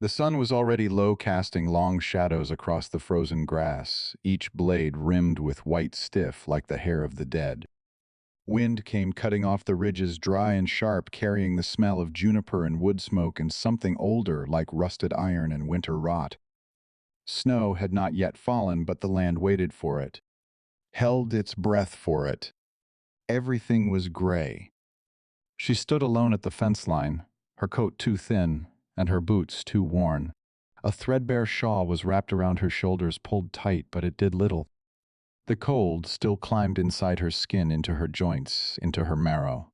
The sun was already low, casting long shadows across the frozen grass, each blade rimmed with white stiff like the hair of the dead. Wind came cutting off the ridges, dry and sharp, carrying the smell of juniper and wood smoke and something older like rusted iron and winter rot. Snow had not yet fallen, but the land waited for it, held its breath for it. Everything was gray. She stood alone at the fence line, her coat too thin and her boots too worn. A threadbare shawl was wrapped around her shoulders, pulled tight, but it did little. The cold still climbed inside her skin, into her joints, into her marrow.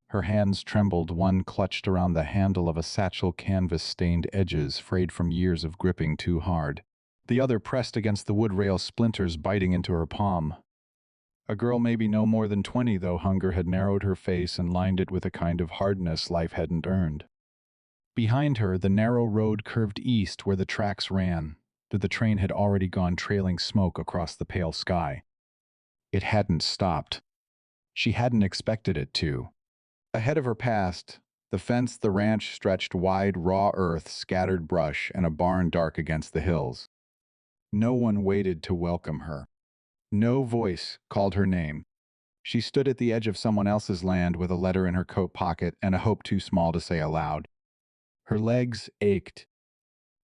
Her hands trembled, one clutched around the handle of a satchel, canvas-stained edges frayed from years of gripping too hard. The other pressed against the wood rail, splinters biting into her palm. A girl maybe no more than 20, though hunger had narrowed her face and lined it with a kind of hardness life hadn't earned. Behind her, the narrow road curved east where the tracks ran, but the train had already gone, trailing smoke across the pale sky. It hadn't stopped. She hadn't expected it to. Ahead of her past, the fence, the ranch stretched wide, raw earth, scattered brush, and a barn dark against the hills. No one waited to welcome her. No voice called her name. She stood at the edge of someone else's land with a letter in her coat pocket and a hope too small to say aloud. Her legs ached.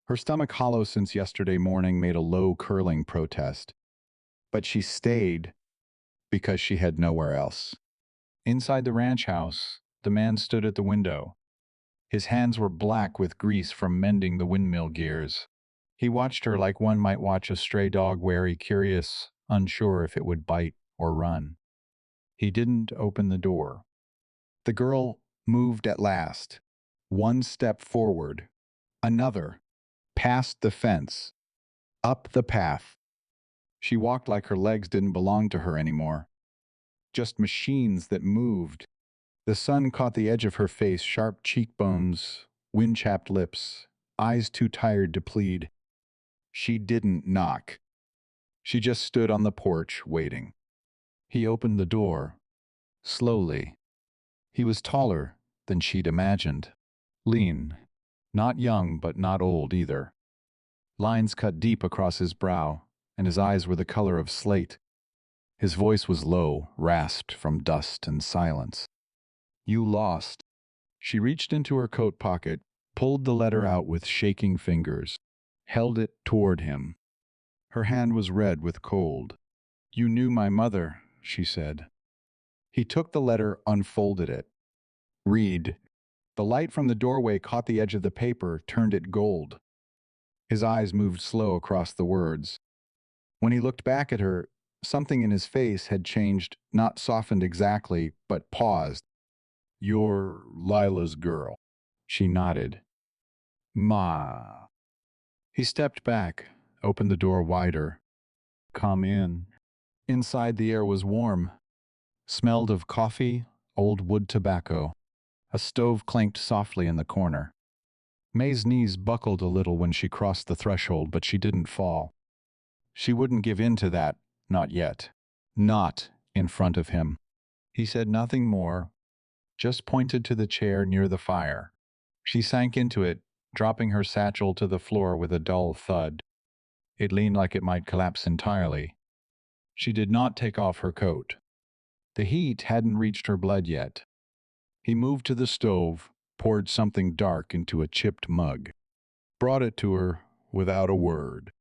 Her stomach, hollow since yesterday morning, made a low, curling protest. But she stayed because she had nowhere else. Inside the ranch house, the man stood at the window. His hands were black with grease from mending the windmill gears. He watched her like one might watch a stray dog, wary, curious, unsure if it would bite or run. He didn't open the door. The girl moved at last. One step forward, another, past the fence, up the path. She walked like her legs didn't belong to her anymore. Just machines that moved. The sun caught the edge of her face, sharp cheekbones, wind-chapped lips, eyes too tired to plead. She didn't knock. She just stood on the porch, waiting. He opened the door, slowly. He was taller than she'd imagined. Lean. Not young, but not old either. Lines cut deep across his brow, and his eyes were the color of slate. His voice was low, rasped from dust and silence. "You lost." She reached into her coat pocket, pulled the letter out with shaking fingers, held it toward him. Her hand was red with cold. "You knew my mother," she said. He took the letter, unfolded it. "Read." The light from the doorway caught the edge of the paper, turned it gold. His eyes moved slow across the words. When he looked back at her, something in his face had changed, not softened exactly, but paused. "You're Lila's girl." She nodded. "Ma." He stepped back, opened the door wider. "Come in." Inside, the air was warm, smelled of coffee, old wood tobacco. A stove clanked softly in the corner. May's knees buckled a little when she crossed the threshold, but she didn't fall. She wouldn't give in to that, not yet. Not in front of him. He said nothing more, just pointed to the chair near the fire. She sank into it, dropping her satchel to the floor with a dull thud. It leaned like it might collapse entirely. She did not take off her coat. The heat hadn't reached her blood yet. He moved to the stove, poured something dark into a chipped mug, brought it to her without a word.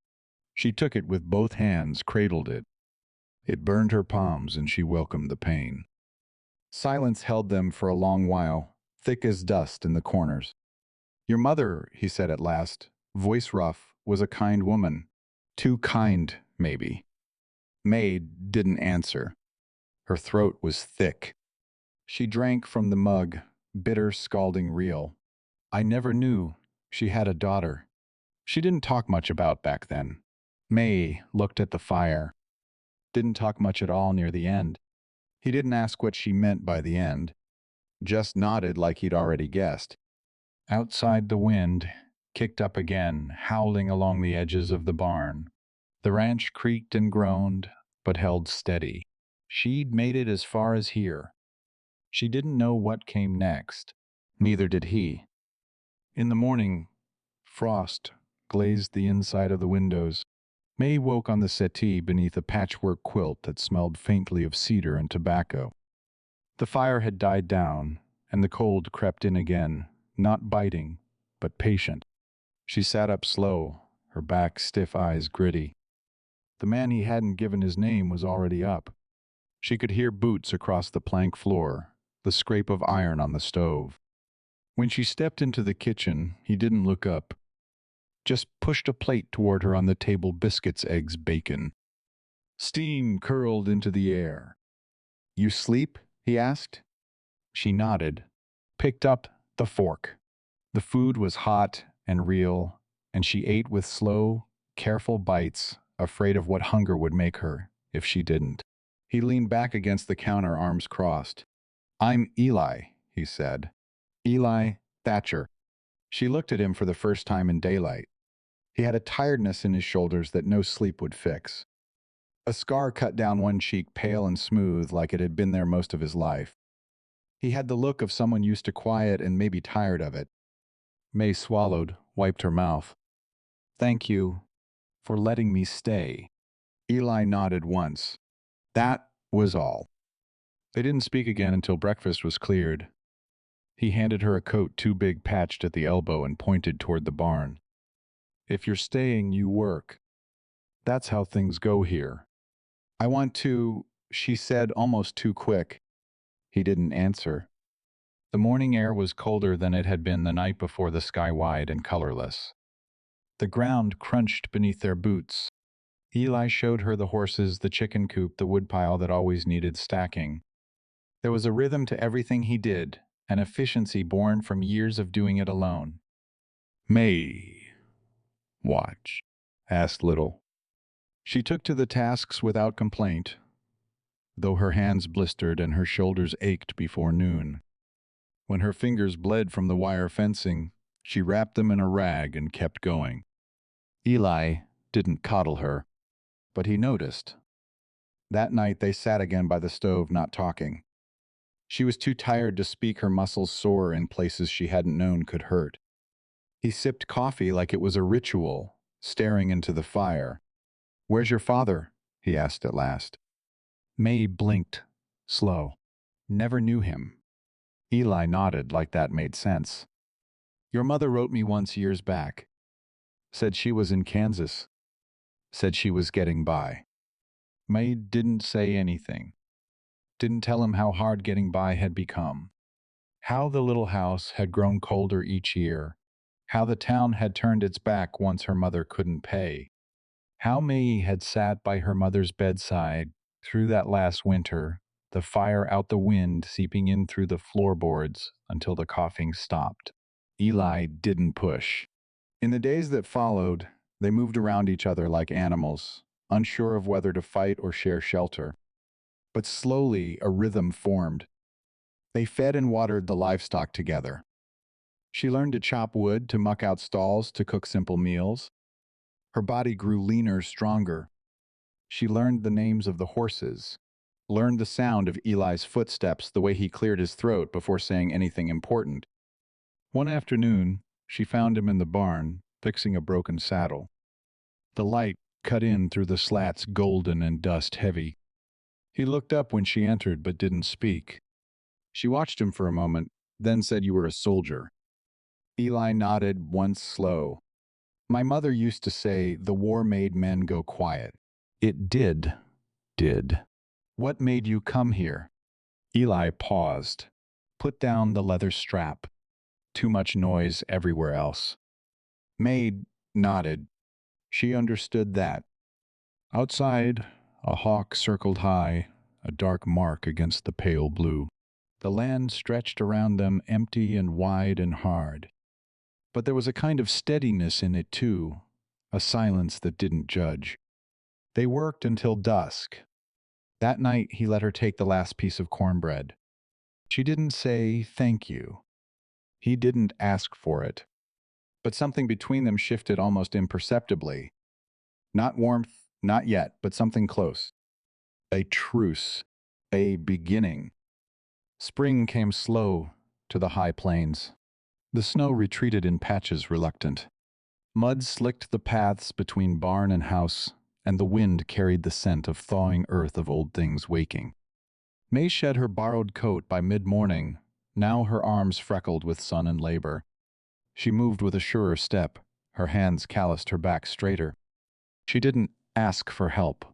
She took it with both hands, cradled it. It burned her palms, and she welcomed the pain. Silence held them for a long while, thick as dust in the corners. "Your mother," he said at last, voice rough, "was a kind woman. Too kind, maybe." May didn't answer. Her throat was thick. She drank from the mug, bitter, scalding real. "I never knew she had a daughter." She didn't talk much about back then. May looked at the fire. Didn't talk much at all near the end. He didn't ask what she meant by the end. Just nodded like he'd already guessed. Outside, the wind kicked up again, howling along the edges of the barn. The ranch creaked and groaned, but held steady. She'd made it as far as here. She didn't know what came next. Neither did he. In the morning, Frost glazed the inside of the windows. May woke on the settee beneath a patchwork quilt that smelled faintly of cedar and tobacco. The fire had died down, and the cold crept in again, not biting, but patient. She sat up slow, her back stiff, eyes gritty. The man he hadn't given his name was already up. She could hear boots across the plank floor, the scrape of iron on the stove. When she stepped into the kitchen, he didn't look up, just pushed a plate toward her on the table, biscuits, eggs, bacon. Steam curled into the air. "You sleep?" he asked. She nodded, picked up the fork. The food was hot and real, and she ate with slow, careful bites, afraid of what hunger would make her if she didn't. He leaned back against the counter, arms crossed. "I'm Eli," he said. "Eli Thatcher." She looked at him for the first time in daylight. He had a tiredness in his shoulders that no sleep would fix. A scar cut down one cheek, pale and smooth, like it had been there most of his life. He had the look of someone used to quiet and maybe tired of it. May swallowed, wiped her mouth. "Thank you for letting me stay." Eli nodded once. That was all. They didn't speak again until breakfast was cleared. He handed her a coat too big, patched at the elbow, and pointed toward the barn. "If you're staying, you work. That's how things go here." "I want to," she said, almost too quick. He didn't answer. The morning air was colder than it had been the night before, the sky wide and colorless. The ground crunched beneath their boots. Eli showed her the horses, the chicken coop, the woodpile that always needed stacking. There was a rhythm to everything he did, an efficiency born from years of doing it alone. "May watch?" asked Little. She took to the tasks without complaint, though her hands blistered and her shoulders ached before noon. When her fingers bled from the wire fencing, she wrapped them in a rag and kept going. Eli didn't coddle her, but he noticed. That night they sat again by the stove, not talking. She was too tired to speak, her muscles sore in places she hadn't known could hurt. He sipped coffee like it was a ritual, staring into the fire. "Where's your father?" he asked at last. May blinked, slow. "Never knew him." Eli nodded like that made sense. "Your mother wrote me once years back. Said she was in Kansas. Said she was getting by." May didn't say anything. Didn't tell him how hard getting by had become. How the little house had grown colder each year. How the town had turned its back once her mother couldn't pay. How May had sat by her mother's bedside through that last winter, the fire out the wind seeping in through the floorboards until the coughing stopped. Eli didn't push. In the days that followed, they moved around each other like animals, unsure of whether to fight or share shelter. But slowly a rhythm formed. They fed and watered the livestock together. She learned to chop wood, to muck out stalls, to cook simple meals. Her body grew leaner, stronger. She learned the names of the horses, learned the sound of Eli's footsteps, the way he cleared his throat before saying anything important. One afternoon, she found him in the barn, fixing a broken saddle. The light cut in through the slats, golden and dust heavy. He looked up when she entered but didn't speak. She watched him for a moment, then said, "You were a soldier." Eli nodded, once slow. "My mother used to say the war made men go quiet." "It did. What made you come here?" Eli paused, put down the leather strap. Too much noise everywhere else. May nodded. She understood that. Outside, a hawk circled high, a dark mark against the pale blue. The land stretched around them, empty and wide and hard. But there was a kind of steadiness in it, too, a silence that didn't judge. They worked until dusk. That night, he let her take the last piece of cornbread. She didn't say thank you. He didn't ask for it. But something between them shifted almost imperceptibly. Not warmth, not yet, but something close. A truce. A beginning. Spring came slow to the high plains. The snow retreated in patches, reluctant. Mud slicked the paths between barn and house, and the wind carried the scent of thawing earth of old things waking. May shed her borrowed coat by mid-morning, now her arms freckled with sun and labor. She moved with a surer step, her hands calloused, her back straighter. She didn't ask for help.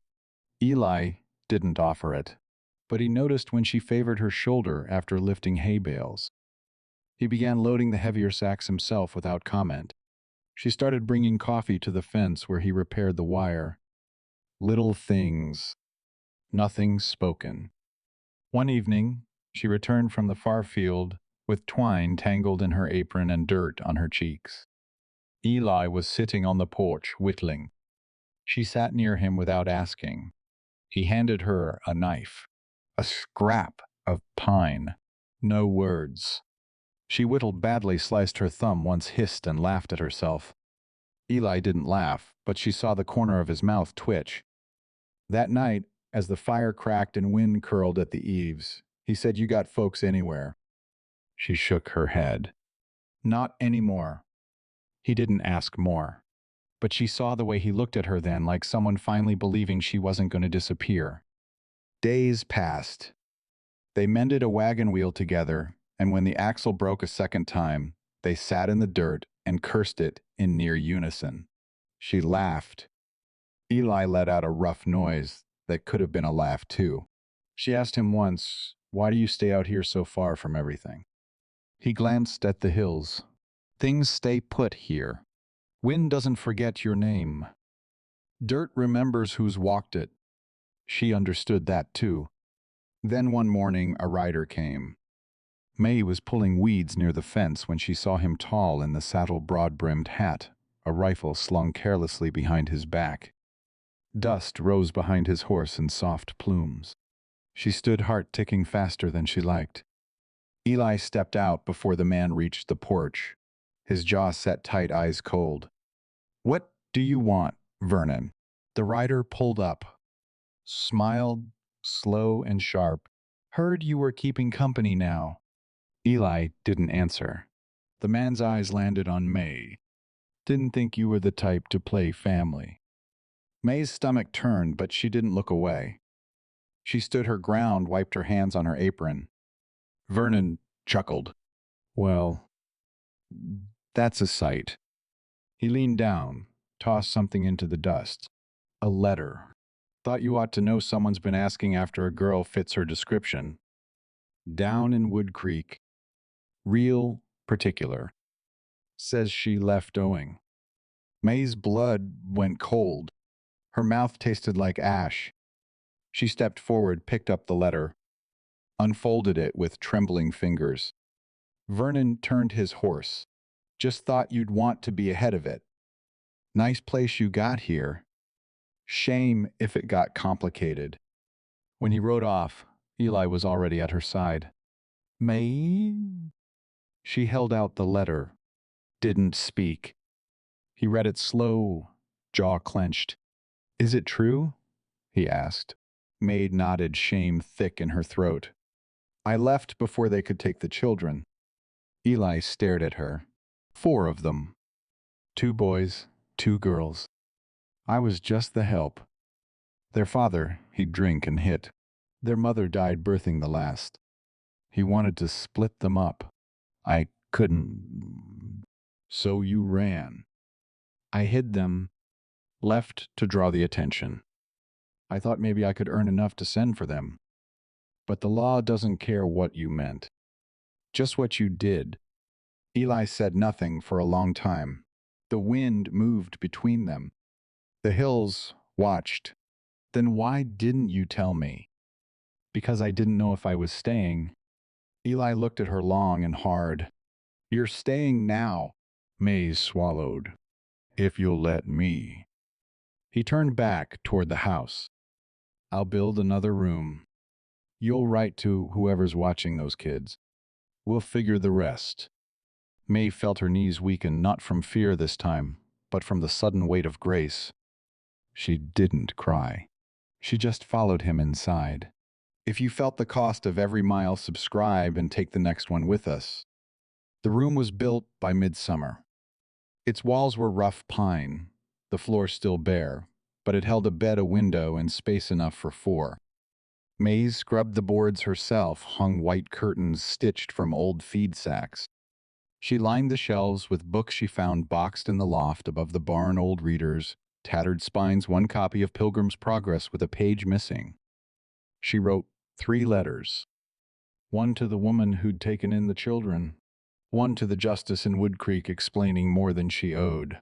Eli didn't offer it, but he noticed when she favored her shoulder after lifting hay bales. He began loading the heavier sacks himself without comment. She started bringing coffee to the fence where he repaired the wire. Little things, nothing spoken. One evening, she returned from the far field with twine tangled in her apron and dirt on her cheeks. Eli was sitting on the porch, whittling. She sat near him without asking. He handed her a knife, a scrap of pine. No words. She whittled badly, sliced her thumb, once hissed and laughed at herself. Eli didn't laugh, but she saw the corner of his mouth twitch. That night, as the fire cracked and wind curled at the eaves, he said, "You got folks anywhere?" She shook her head. Not anymore. He didn't ask more. But she saw the way he looked at her then, like someone finally believing she wasn't going to disappear. Days passed. They mended a wagon wheel together, and when the axle broke a second time, they sat in the dirt and cursed it in near unison. She laughed. Eli let out a rough noise that could have been a laugh too. She asked him once, "Why do you stay out here so far from everything?" He glanced at the hills. "Things stay put here. Wind doesn't forget your name. Dirt remembers who's walked it." She understood that too. Then one morning a rider came. May was pulling weeds near the fence when she saw him, tall in the saddle, broad-brimmed hat, a rifle slung carelessly behind his back. Dust rose behind his horse in soft plumes. She stood, heart ticking faster than she liked. Eli stepped out before the man reached the porch, his jaw set tight, eyes cold. "What do you want, Vernon?" The rider pulled up, smiled, slow and sharp. "Heard you were keeping company now." Eli didn't answer. The man's eyes landed on May. "Didn't think you were the type to play family." May's stomach turned, but she didn't look away. She stood her ground, wiped her hands on her apron. Vernon chuckled. "Well, that's a sight." He leaned down, tossed something into the dust. "A letter. Thought you ought to know someone's been asking after a girl fits her description. Down in Wood Creek. Real particular. Says she left owing." May's blood went cold. Her mouth tasted like ash. She stepped forward, picked up the letter, unfolded it with trembling fingers. Vernon turned his horse. "Just thought you'd want to be ahead of it. Nice place you got here. Shame if it got complicated." When he rode off, Eli was already at her side. "May?" She held out the letter, didn't speak. He read it slow, jaw clenched. "Is it true?" he asked. May nodded, shame thick in her throat. "I left before they could take the children." Eli stared at her. "4 of them. 2 boys, 2 girls. I was just the help. Their father, he'd drink and hit. Their mother died birthing the last. He wanted to split them up. I couldn't. So you ran. I hid them, left to draw the attention. I thought maybe I could earn enough to send for them. But the law doesn't care what you meant. Just what you did." Eli said nothing for a long time. The wind moved between them. The hills watched. "Then why didn't you tell me?" "Because I didn't know if I was staying." Eli looked at her long and hard. "You're staying now." May swallowed. "If you'll let me." He turned back toward the house. "I'll build another room. You'll write to whoever's watching those kids. We'll figure the rest." May felt her knees weaken, not from fear this time, but from the sudden weight of grace. She didn't cry. She just followed him inside. "If you felt the cost of every mile, subscribe and take the next one with us." The room was built by midsummer. Its walls were rough pine, the floor still bare, but it held a bed, a window, and space enough for four. May scrubbed the boards herself, hung white curtains stitched from old feed sacks. She lined the shelves with books she found boxed in the loft above the barn, old readers, tattered spines, one copy of Pilgrim's Progress with a page missing. She wrote 3 letters. One to the woman who'd taken in the children, one to the justice in Wood Creek explaining more than she owed,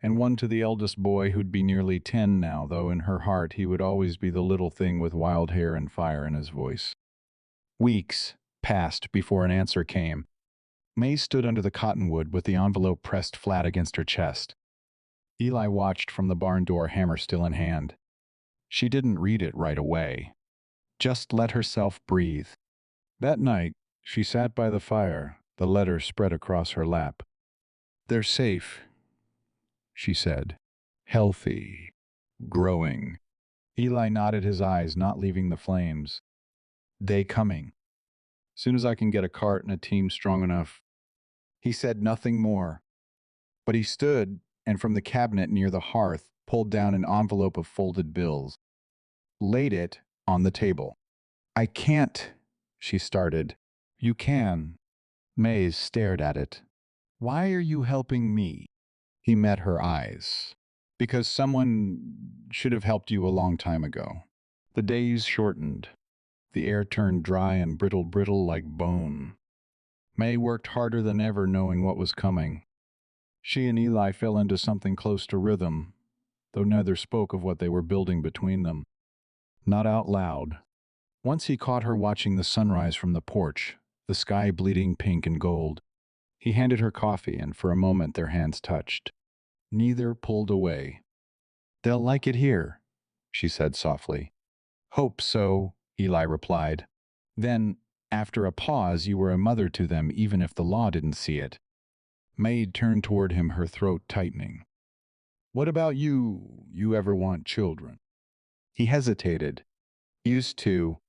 and one to the eldest boy who'd be nearly 10 now, though in her heart he would always be the little thing with wild hair and fire in his voice. Weeks passed before an answer came. May stood under the cottonwood with the envelope pressed flat against her chest. Eli watched from the barn door, hammer still in hand. She didn't read it right away. Just let herself breathe. That night, she sat by the fire, the letter spread across her lap. "They're safe," she said. "Healthy. Growing." Eli nodded, his eyes not leaving the flames. "They coming. Soon as I can get a cart and a team strong enough." He said nothing more, but he stood and from the cabinet near the hearth pulled down an envelope of folded bills, laid it on the table. "I can't," she started. "You can." Mays stared at it. "Why are you helping me?" He met her eyes. "Because someone should have helped you a long time ago." The days shortened. The air turned dry and brittle like bone. May worked harder than ever, knowing what was coming. She and Eli fell into something close to rhythm, though neither spoke of what they were building between them. Not out loud. Once he caught her watching the sunrise from the porch, the sky bleeding pink and gold. He handed her coffee, and for a moment their hands touched. Neither pulled away. "They'll like it here," she said softly. "Hope so," Eli replied. Then, after a pause, "You were a mother to them even if the law didn't see it." May turned toward him, her throat tightening. "What about you? You ever want children?" He hesitated. "Used to.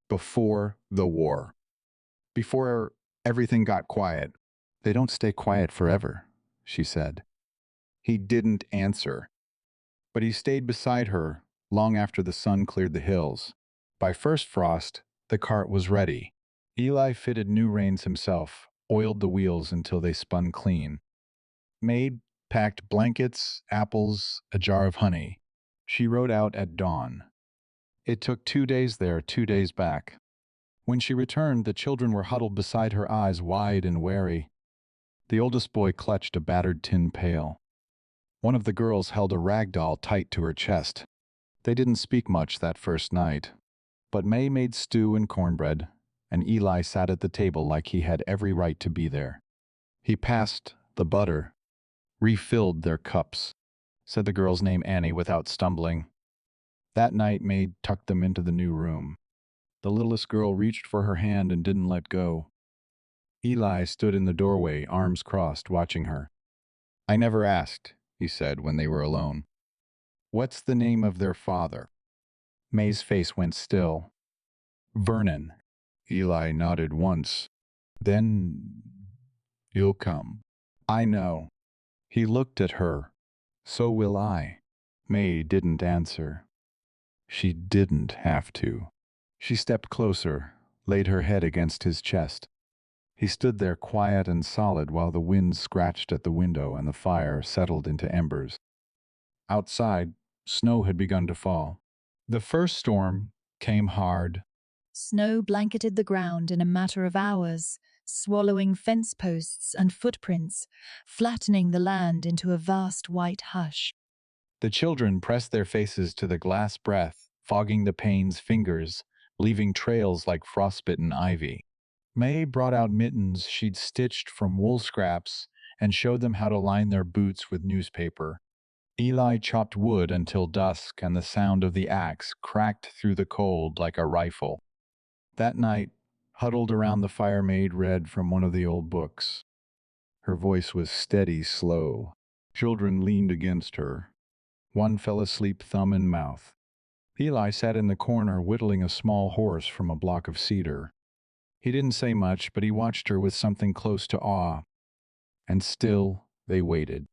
Before the war. Before everything got quiet." "They don't stay quiet forever," she said. He didn't answer, but he stayed beside her long after the sun cleared the hills. By first frost, the cart was ready. Eli fitted new reins himself, oiled the wheels until they spun clean. Maid packed blankets, apples, a jar of honey. She rode out at dawn. It took 2 days there, 2 days back. When she returned, the children were huddled beside her, eyes wide and wary. The oldest boy clutched a battered tin pail. One of the girls held a rag doll tight to her chest. They didn't speak much that first night, but May made stew and cornbread, and Eli sat at the table like he had every right to be there. He passed the butter, refilled their cups, said the girl's name, Annie, without stumbling. That night, May tucked them into the new room. The littlest girl reached for her hand and didn't let go. Eli stood in the doorway, arms crossed, watching her. "I never asked," he said when they were alone. "What's the name of their father?" May's face went still. "Vernon." Eli nodded once. "Then you'll come." "I know." He looked at her. "So will I." May didn't answer. She didn't have to. She stepped closer, laid her head against his chest. He stood there quiet and solid while the wind scratched at the window and the fire settled into embers. Outside, snow had begun to fall. The first storm came hard. Snow blanketed the ground in a matter of hours, swallowing fence posts and footprints, flattening the land into a vast white hush. The children pressed their faces to the glass breath, fogging the panes' fingers, leaving trails like frostbitten ivy. May brought out mittens she'd stitched from wool scraps and showed them how to line their boots with newspaper. Eli chopped wood until dusk, and the sound of the axe cracked through the cold like a rifle. That night, huddled around the fire, Maid read from one of the old books. Her voice was steady, slow. Children leaned against her. One fell asleep, thumb in mouth. Eli sat in the corner, whittling a small horse from a block of cedar. He didn't say much, but he watched her with something close to awe. And still, They waited.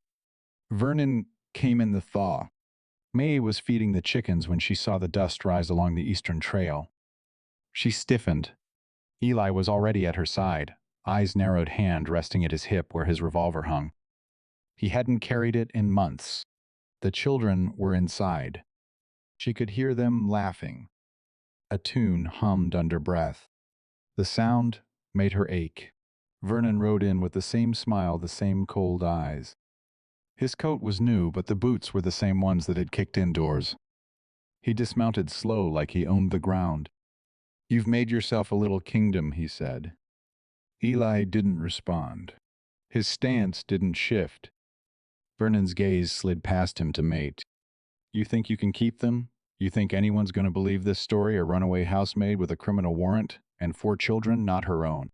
Vernon came in the thaw. May was feeding the chickens when she saw the dust rise along the eastern trail. She stiffened. Eli was already at her side, eyes narrowed, hand resting at his hip where his revolver hung. He hadn't carried it in months. The children were inside. She could hear them laughing. A tune hummed under breath. The sound made her ache. Vernon rode in with the same smile, the same cold eyes. His coat was new, but the boots were the same ones that had kicked indoors. He dismounted slow, like he owned the ground. "You've made yourself a little kingdom," he said. Eli didn't respond. His stance didn't shift. Vernon's gaze slid past him to Mate. "You think you can keep them? You think anyone's going to believe this story, a runaway housemaid with a criminal warrant and 4 children not her own?"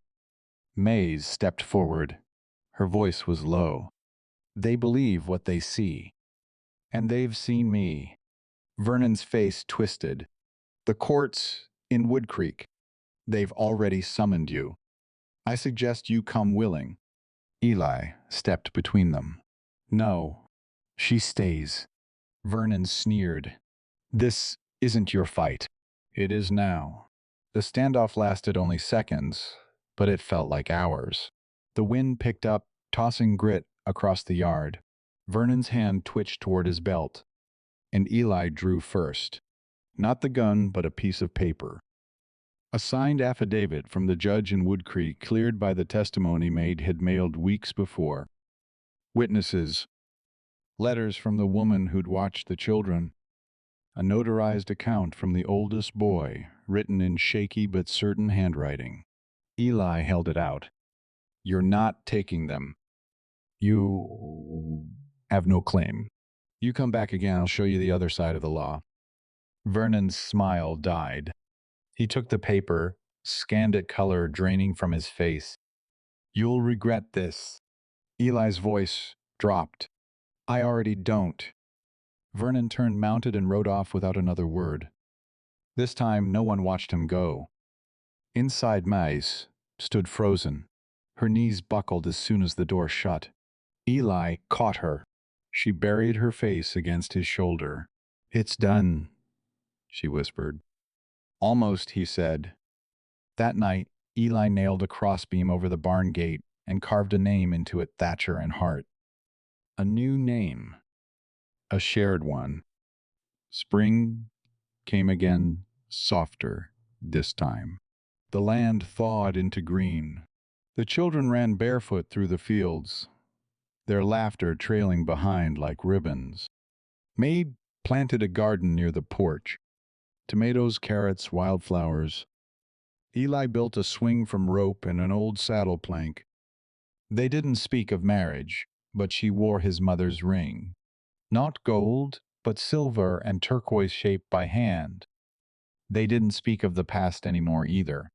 Mays stepped forward. Her voice was low. "They believe what they see. And they've seen me." Vernon's face twisted. "The courts in Wood Creek. They've already summoned you. I suggest you come willing." Eli stepped between them. "No, she stays." Vernon sneered. "This isn't your fight." "It is now." The standoff lasted only seconds, but it felt like hours. The wind picked up, tossing grit across the yard. Vernon's hand twitched toward his belt, and Eli drew first. Not the gun, but a piece of paper. A signed affidavit from the judge in Wood Creek, cleared by the testimony Maid had mailed weeks before. Witnesses. Letters from the woman who'd watched the children. A notarized account from the oldest boy, written in shaky but certain handwriting. Eli held it out. "You're not taking them. You have no claim. You come back again, I'll show you the other side of the law." Vernon's smile died. He took the paper, scanned it, color draining from his face. "You'll regret this." Eli's voice dropped. "I already don't." Vernon turned, mounted, and rode off without another word. This time, no one watched him go. Inside, Mays stood frozen. Her knees buckled as soon as the door shut. Eli caught her. She buried her face against his shoulder. "It's done," she whispered. "Almost," he said. That night, Eli nailed a crossbeam over the barn gate and carved a name into it, Thatcher and Hart. A new name. A shared one. Spring came again, softer this time. The land thawed into green. The children ran barefoot through the fields, their laughter trailing behind like ribbons. Maid planted a garden near the porch. Tomatoes, carrots, wildflowers. Eli built a swing from rope and an old saddle plank. They didn't speak of marriage, but she wore his mother's ring. Not gold, but silver and turquoise shaped by hand. They didn't speak of the past anymore either.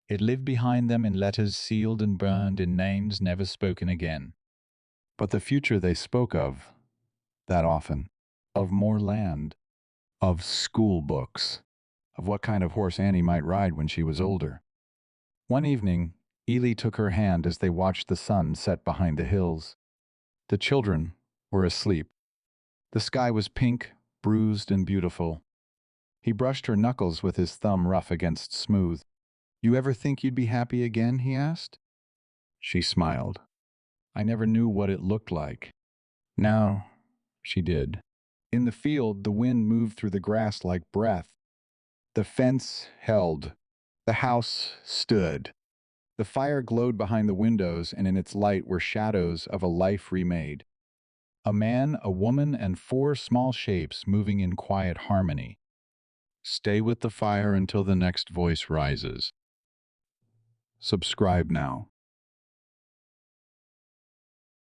It lived behind them in letters sealed and burned, in names never spoken again. But the future they spoke of, that often, of more land, of school books, of what kind of horse Annie might ride when she was older. One evening, Eli took her hand as they watched the sun set behind the hills. The children were asleep. The sky was pink, bruised, and beautiful. He brushed her knuckles with his thumb, rough against smooth. "You ever think you'd be happy again?" he asked. She smiled. "I never knew what it looked like." Now she did. In the field, the wind moved through the grass like breath. The fence held. The house stood. The fire glowed behind the windows, and in its light were shadows of a life remade. A man, a woman, and 4 small shapes moving in quiet harmony. Stay with the fire until the next voice rises. Subscribe now.